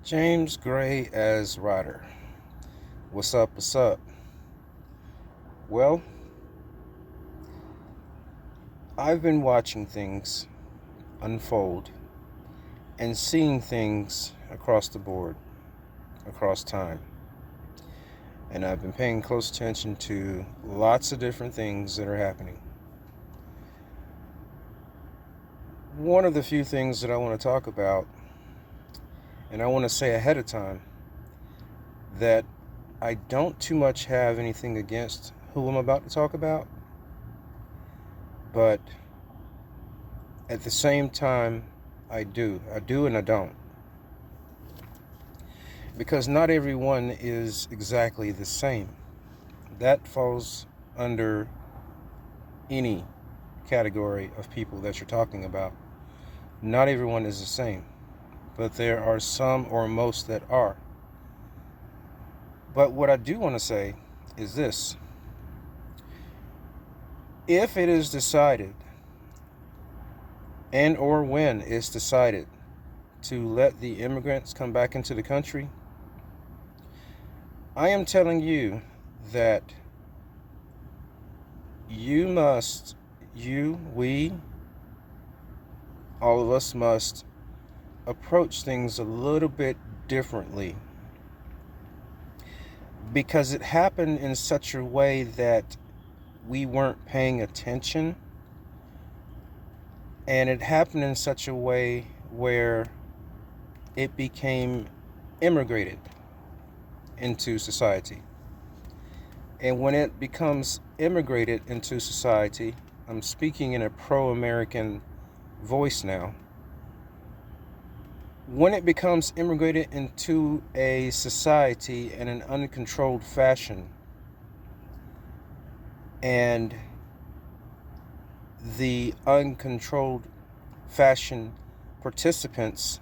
James Gray as Ryder. What's up? What's up? Well, I've been watching things unfold and seeing things across the board, across time. And I've been paying close attention to lots of different things that are happening. One of the few things that I want to talk about, and I want to say ahead of time, that I don't too much have anything against who I'm about to talk about, but at the same time, I do. I do and I don't. Because not everyone is exactly the same. That falls under any category of people that you're talking about. Not everyone is the same, but there are some or most that are. But what I do want to say is this. If it is decided, and or when it's decided, to let the immigrants come back into the country, I am telling you that we, all of us must approach things a little bit differently. Because it happened in such a way that we weren't paying attention. And it happened in such a way where it became immigrated into society. And when it becomes immigrated into society, I'm speaking in a pro-American voice now. When it becomes immigrated into a society in an uncontrolled fashion, and the uncontrolled fashion participants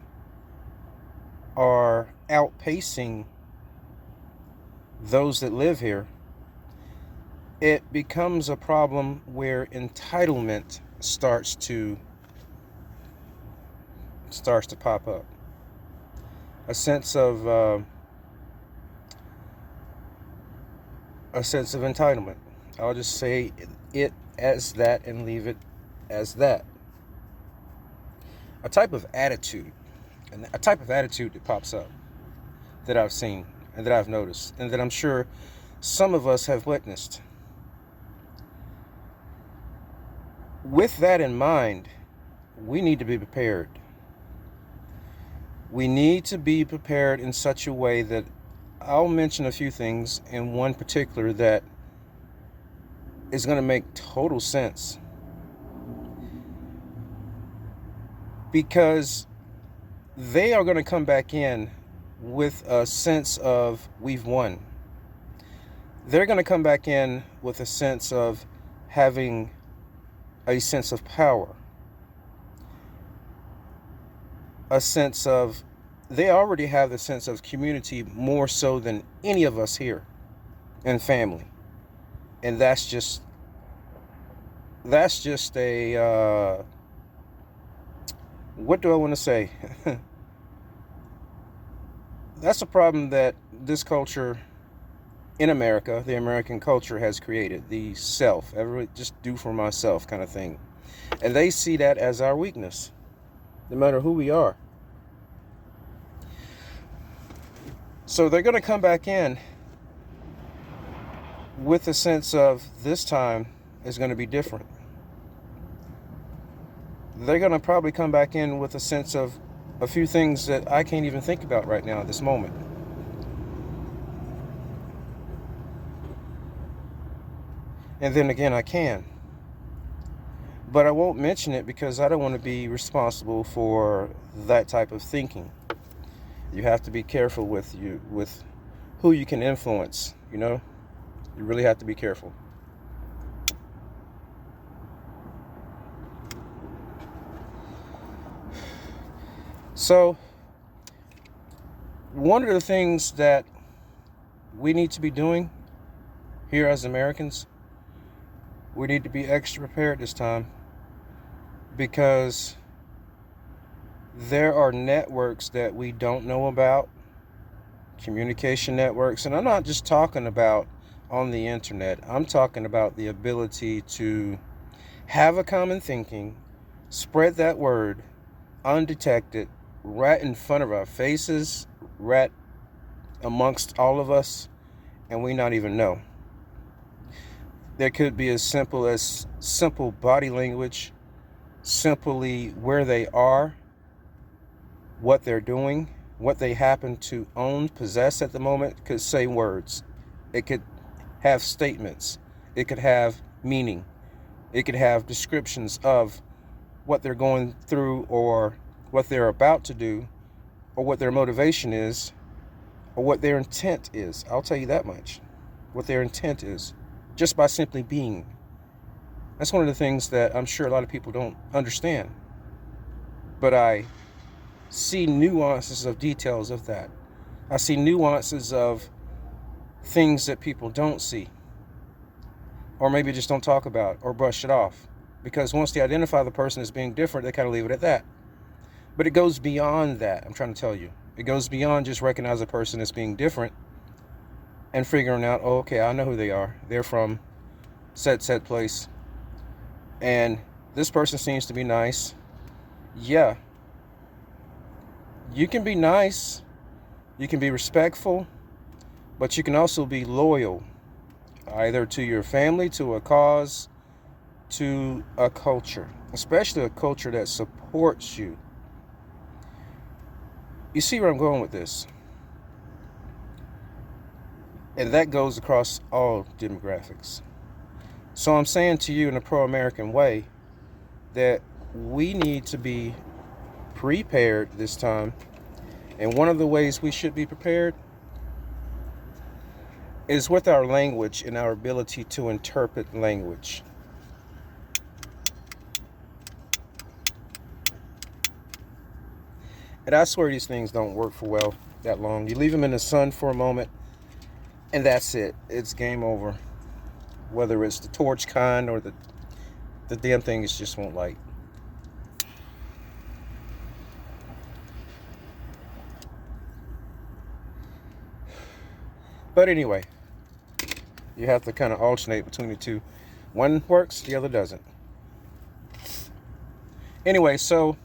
are outpacing those that live here, it becomes a problem where entitlement starts to pop up. A sense of entitlement. I'll just say it as that and leave it as that. A type of attitude that pops up, that I've seen and that I've noticed, and that I'm sure some of us have witnessed. With that in mind, we need to be prepared. We need to be prepared in such a way that I'll mention a few things, in one particular that is going to make total sense. Because they are going to come back in with a sense of we've won. They're going to come back in with a sense of having a sense of power. A sense of, they already have the sense of community more so than any of us here, and family. And that's just a, what do I want to say? That's a problem that this culture in America, the American culture, has created. The self, ever just do for myself kind of thing. And they see that as our weakness, no matter who we are. So they're going to come back in with a sense of this time is going to be different. They're going to probably come back in with a sense of a few things that I can't even think about right now at this moment. And then again, I can. But I won't mention it because I don't want to be responsible for that type of thinking. You have to be careful with who you can influence, you know? You really have to be careful. So, one of the things that we need to be doing here as Americans, we need to be extra prepared this time, because There are networks that we don't know about, communication networks, and I'm not just talking about on the internet. I'm talking about the ability to have a common thinking, spread that word undetected, right in front of our faces, right amongst all of us, and we not even know. There could be as simple body language, simply where they are, what they're doing, what they happen to own, possess at the moment. Could say words. It could have statements. It could have meaning. It could have descriptions of what they're going through, or what they're about to do, or what their motivation is, or what their intent is. I'll tell you that much. What their intent is, just by simply being. That's one of the things that I'm sure a lot of people don't understand. But I see nuances of details of that. I see nuances of things that people don't see, or maybe just don't talk about or brush it off. Because once they identify the person as being different, they kind of leave it at that. But it goes beyond that, I'm trying to tell you. It goes beyond just recognize a person as being different and figuring out, oh, okay, I know who they are. They're from said place. And this person seems to be nice. Yeah. You can be nice. You can be respectful. But you can also be loyal, either to your family, to a cause, to a culture, especially a culture that supports you. You see where I'm going with this? And that goes across all demographics. So I'm saying to you in a pro-American way that we need to be prepared this time. And one of the ways we should be prepared is with our language and our ability to interpret language. And I swear these things don't work for well that long. You leave them in the sun for a moment, and that's it. It's game over. Whether it's the torch kind or the damn thing is just won't light. But anyway, you have to kind of alternate between the two. One works, the other doesn't. Anyway, so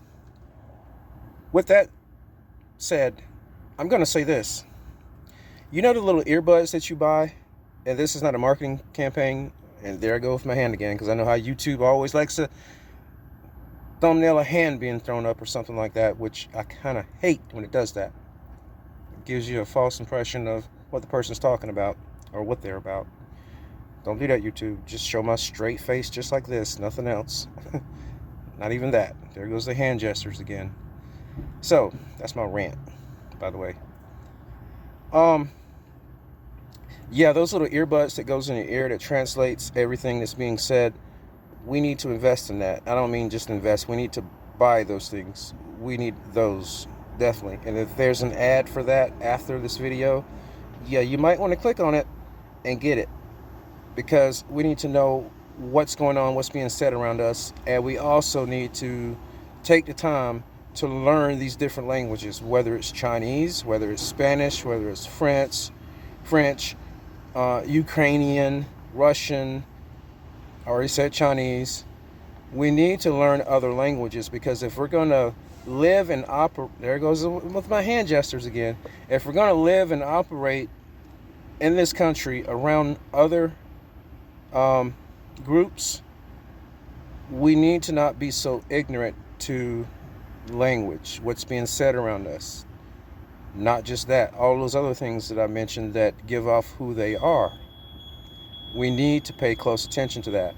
with that said, I'm going to say this. You know the little earbuds that you buy? And this is not a marketing campaign. And there I go with my hand again, because I know how YouTube always likes to thumbnail a hand being thrown up or something like that, which I kind of hate when it does that. It gives you a false impression of what the person's talking about or what they're about. Don't do that, YouTube. Just show my straight face just like this, nothing else. Not even that. There goes the hand gestures again. So that's my rant, by the way. Yeah, those little earbuds that goes in your ear that translates everything that's being said, we need to invest in that. I don't mean just invest. We need to buy those things. We need those, definitely. And if there's an ad for that after this video, yeah, you might want to click on it and get it, because we need to know what's going on, what's being said around us, and we also need to take the time to learn these different languages, whether it's Chinese, whether it's Spanish, whether it's French, Ukrainian, Russian. I already said Chinese. We need to learn other languages, because if we're going to live and operate, there goes with my hand gestures again. If we're going to live and operate in this country around other groups, we need to not be so ignorant to language, what's being said around us. Not just that, all those other things that I mentioned that give off who they are. We need to pay close attention to that.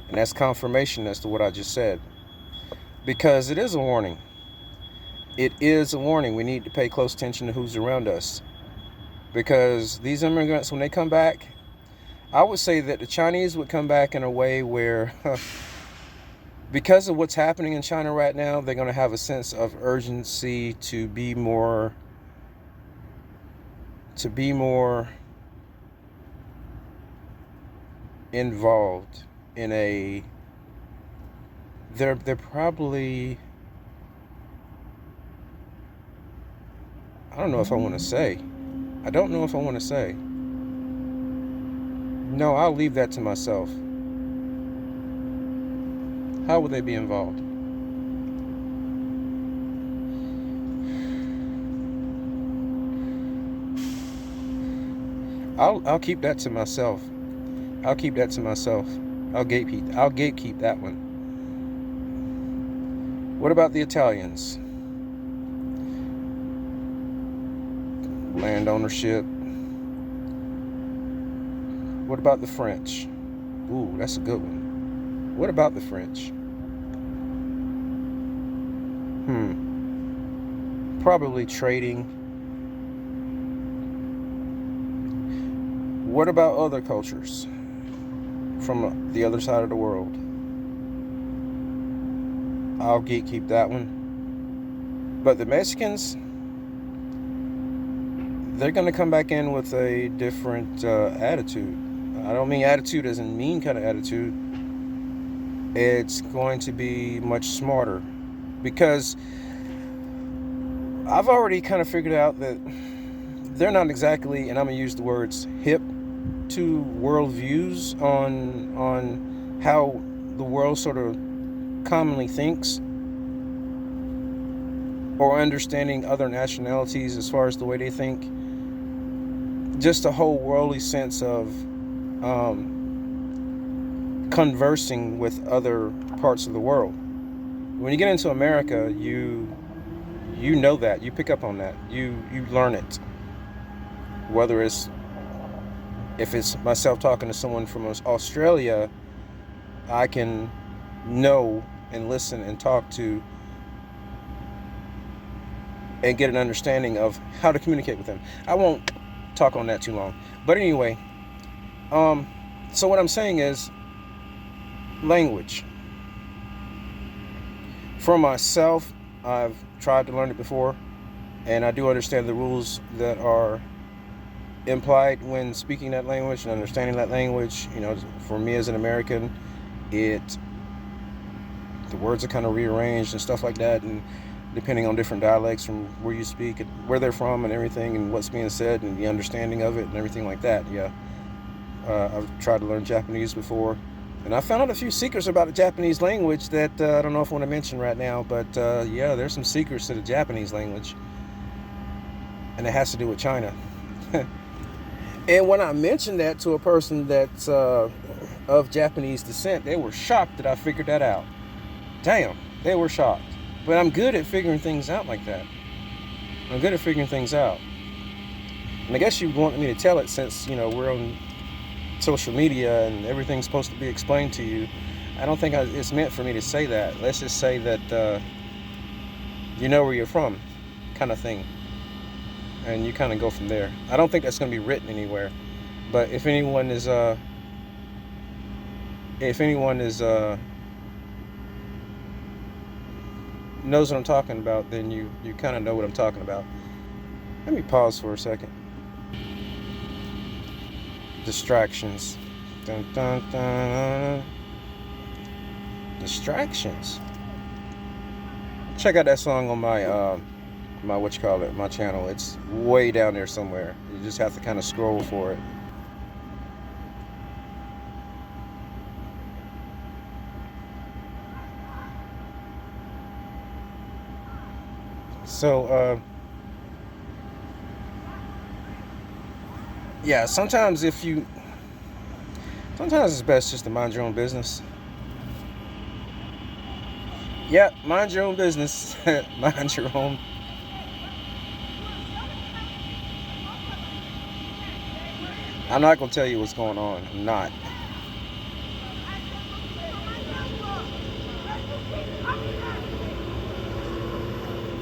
And that's confirmation as to what I just said. Because it is a warning. It is a warning. We need to pay close attention to who's around us. Because these immigrants, when they come back, I would say that the Chinese would come back in a way where, because of what's happening in China right now, they're going to have a sense of urgency to be more involved in a, they're probably I don't know if I want to say. I don't know if I want to say. No, I'll leave that to myself. How would they be involved? I'll keep that to myself. I'll keep that to myself. I'll gatekeep that one. What about the Italians? Land ownership. What about the French? Ooh, that's a good one. What about the French? Probably trading. What about other cultures from the other side of the world? I'll gatekeep that one. But the Mexicans, they're going to come back in with a different attitude. I don't mean attitude as in mean kind of attitude. It's going to be much smarter, because I've already kind of figured out that they're not exactly, and I'm going to use the words, hip to worldviews on how the world sort of commonly thinks, or understanding other nationalities as far as the way they think. Just a whole worldly sense of conversing with other parts of the world. When you get into America, you know that, you pick up on that, you learn it. Whether if it's myself talking to someone from Australia, I can know and listen and talk to and get an understanding of how to communicate with them. I won't talk on that too long, but anyway, so what I'm saying is language. For myself, I've tried to learn it before, and I do understand the rules that are implied when speaking that language and understanding that language. You know, for me as an American, the words are kind of rearranged and stuff like that, and depending on different dialects from where you speak and where they're from and everything, and what's being said and the understanding of it and everything like that. Yeah, I've tried to learn Japanese before, and I found out a few secrets about the Japanese language that I don't know if I want to mention right now, but yeah, there's some secrets to the Japanese language, and it has to do with China. And when I mentioned that to a person that's of Japanese descent, they were shocked that I figured that out. Damn, they were shocked. But I'm good at figuring things out like that. I'm good at figuring things out. And I guess you want me to tell it, since, you know, we're on social media and everything's supposed to be explained to you. I don't think it's meant for me to say that. Let's just say that you know where you're from, kind of thing. And you kind of go from there. I don't think that's going to be written anywhere. But if anyone is knows what I'm talking about, then you kind of know what I'm talking about. Let me pause for a second. Distractions. Dun, dun, dun. Distractions. Check out that song on my my channel. It's way down there somewhere. You just have to kind of scroll for it. So yeah, sometimes it's best just to mind your own business. Yeah, mind your own business. Mind your own. I'm not going to tell you what's going on. I'm not.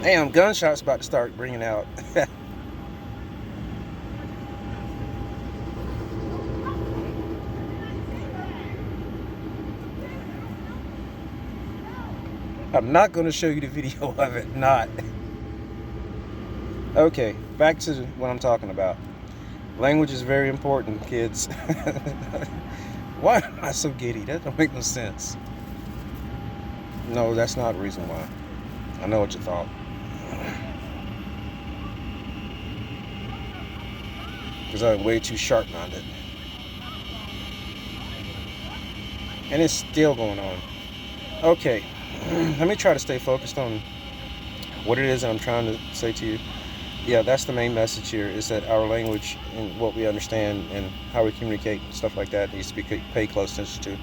Damn, gunshots about to start ringing out. I'm not going to show you the video of it. Not. Okay, back to what I'm talking about. Language is very important, kids. Why am I so giddy? That don't make no sense. No, that's not the reason why. I know what you thought. because I'm way too sharp-minded. And it's still going on. Okay, let me try to stay focused on what it is that I'm trying to say to you. Yeah, that's the main message here, is that our language and what we understand and how we communicate, stuff like that, needs to be paid close attention to. You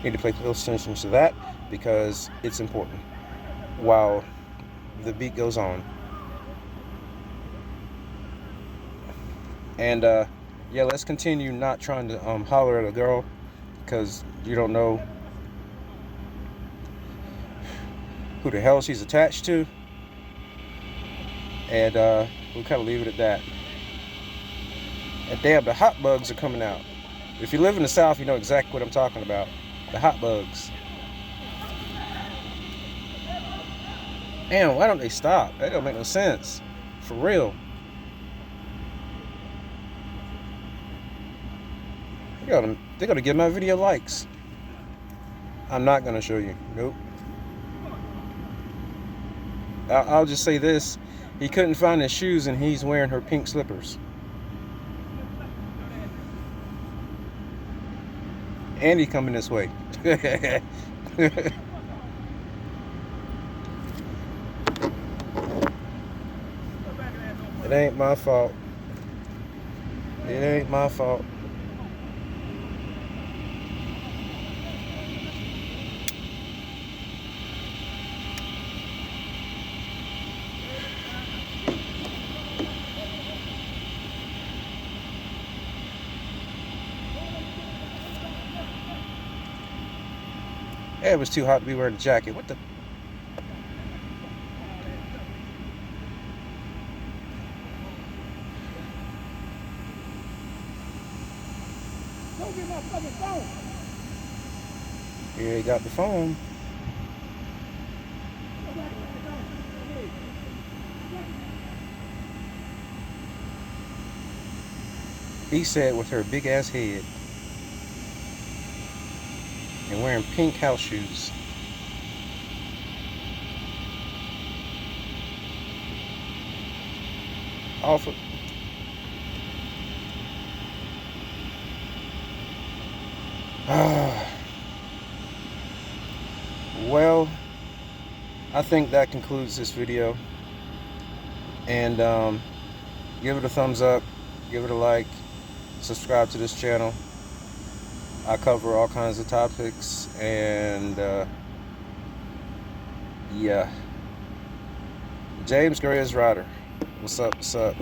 need to pay close attention to that because it's important. While the beat goes on. And yeah, let's continue not trying to holler at a girl because you don't know who the hell she's attached to. And we'll kind of leave it at that. And damn, the hot bugs are coming out. If you live in the South, you know exactly what I'm talking about. The hot bugs. Damn, why don't they stop? That don't make no sense. For real. They're gonna give my video likes. I'm not gonna show you. Nope. I'll just say this. He couldn't find his shoes and he's wearing her pink slippers. And he coming this way. It ain't my fault. It ain't my fault. It was too hot to be wearing a jacket. What the? Don't get my fucking phone. Here he got the phone. He said with her big ass head. And wearing pink house shoes. Awful. Well, I think that concludes this video. And give it a thumbs up, give it a like, subscribe to this channel. I cover all kinds of topics, and yeah. James Gray is Ryder. What's up? What's up?